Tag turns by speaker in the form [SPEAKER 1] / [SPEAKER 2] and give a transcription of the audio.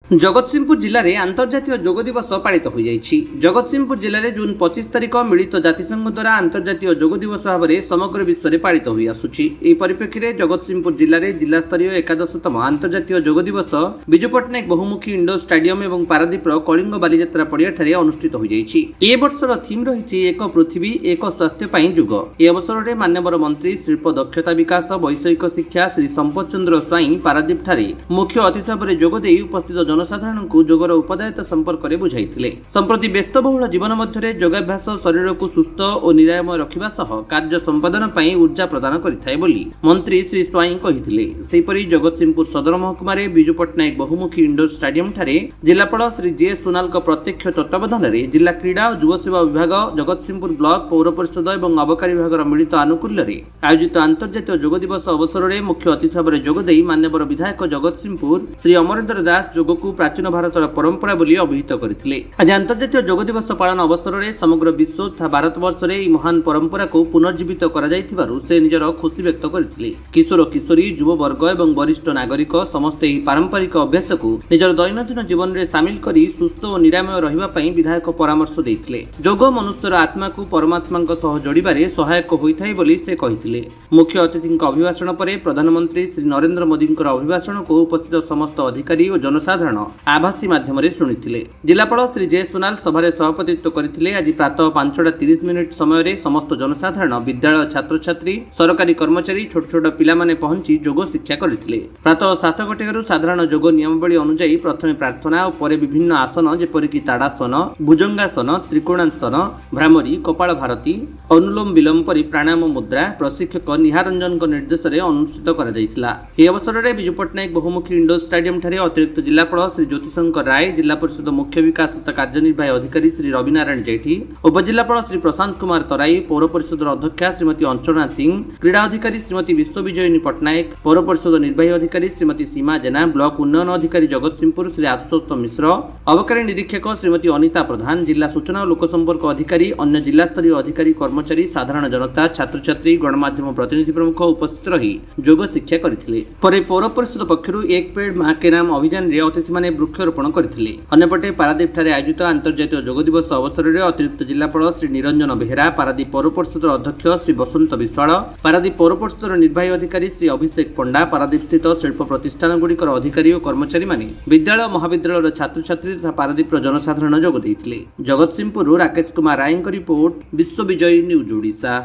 [SPEAKER 1] जगतसिंहपुर जिले में अंतर्जातीय योग दिवस पालित हो जाएगी। जगतसिंहपुर जिले में जून 25 तारिख मिलित जातिसंघ द्वारा अंतर्जातीय योग दिवस भाव में समग्र विश्व में पालित हो आसुछि। एही परिप्रेक्षी में जगतसिंहपुर जिले में जिला स्तरीय एकादशतम अंतर्जातीय योग दिवस विजु पट्टनायक बहुमुखी इंडोर स्टाडियम और पारादीप कलिंग बालीजात्रा पड़िया अनुष्ठित हो जाएगी। ए वर्षर थीम रही एक पृथ्वी एक स्वास्थ्य ପାଇଁ योग। ए अवसर में माननीय मंत्री शिल्प दक्षता विकास वैषयिक शिक्षा श्री संपत चंद्र स्वाई पारादीप ठारे मुख्य अतिथि भाव में जोगदे उपस्थित जनसाधारण को योगर उपदायिता संपर्क में बुझाई। संप्रति व्यस्तबहुल जीवन मध्य योगाभ्यास शरीर को सुस्थ और निरामय रखा सह कार्य संपादन पर ऊर्जा प्रदान करथाय बोली मंत्री श्री स्वाई कहिथिले। सेहिपरि जगतसिंहपुर सदर महकुमा विजु पट्टनायक बहुमुखी इंडोर स्टाडियम ठारे जिलापाल श्री जे सोनाल प्रत्यक्ष तत्वावधान में जिला क्रीड़ा और युव सेवा विभाग जगतसिंहपुर ब्लॉक पौर परिषद और अबकारी विभाग मिलित आनुकूल्य आयोजित अंतर्जातीय योग दिवस अवसर में मुख्य अतिथि भाव में जोगदे मान्यवर विधायक जगतसिंहपुर श्री अमरेन्द्र दास योग को प्राचीन भारतर परंपरा बोली अभिहित करथिले। आज अंतर्जातीय योग दिवस पालन अवसर में समग्र विश्व तथा भारतवर्ष में महान परंपरा को पुनर्जीवित करा जायथिबारु से निजर खुशी व्यक्त करथिले। किशोर किशोरी युव वर्ग और वरिष्ठ नागरिक समस्त एही पारंपरिक अभ्यास को निजर दैनंदिन जीवन में सामिल करी सुस्थ और निरामय रहिबा पई विधायक परामर्श देथिले। योग मनुष्यर आत्मा को परमात्मा सह जोड़िबारे सहायक होइथाय बोली से कहिथिले। मुख्य अतिथि अभिभाषण पर प्रधानमंत्री श्री नरेंद्र मोदी अभिभाषण को उपस्थित समस्त अधिकारी और जनसाधारण आभासी माध्यम शुणिथिले। जिलापाल श्री जे सोनाल सभारे सभापतित्व करथिले। आज प्रातः 5:30 समय समस्त जनसाधारण विद्यालय छात्र छात्री सरकारी कर्मचारी छोट छोट पिला माने पहुंची योग शिक्षा करथिले। प्रातः 7 घटिकारु साधारण योग नियमावली अनुसार प्रथमे प्रार्थना और परे विभिन्न आसन जेपरिक ताड़ासन भुजंगासन त्रिकोणासन भ्रामरी कपाल भारती अनुलोम विलोम परि प्राणायाम मुद्रा प्रशिक्षक निहारंजन निर्देश में अनुष्ठित करा जायतिला। ए अवसर में विजु पट्टनायक बहुमुखी इंडोर स्टाडियम ठारे अतिरिक्त जिलापाल श्री ज्योतिशंकर राय जिला परिषद मुख्य विकास तथा कार्यनिर्वाही अधिकारी श्री रविनारायण जेठी उपजिलापाल श्री प्रशांत कुमार तराई पौर परिषद अध्यक्षा श्रीमती अंचना सिंह क्रीड़ा अधिकारी श्रीमती विश्वविजयिनी पट्टनायक पौर परिषद निर्वाही अधिकारी श्रीमती सीमा जेना ब्लॉक उन्नयन अधिकारी जगतसिंहपुर श्री आशुतोष मिश्र अबकारी निरीक्षक श्रीमती अनिता प्रधान जिला सूचना और लोकसंपर्क अधिकारी अन्य जिला स्तरीय अधिकारी कर्मचारी साधारण जनता छात्र छात्री गणमाध्यम प्रतिनिधि प्रमुख उपस्थित रही योग शिक्षा करथिले। परे पौर परिषद पक्षरु एक पेड़ मां के नाम अभियान रे अतिथि माने वृक्षारोपण करथिले। अन्यपटे पारादीप ठारे आयोजित अंतर्जातीय योग दिवस अवसर में अतिरिक्त जिलापाल श्री निरंजन बेहेरा पारादीप पौर परिषद अध्यक्ष श्री बसंत विश्वाल पारादीप पौर परिषद निर्वाही अधिकारी श्री अभिषेक पंडा पारादीप स्थित शिल्प प्रतिष्ठान गुड़िकर अधिकारी और कर्मचारी माने विद्यालय महाविद्यालय छात्र छात्री तथा पारादीप जनसाधारण योग देइथिले। Jagatsinghpur Rakesh Kumar Rai report विश्वविजय news Odisha.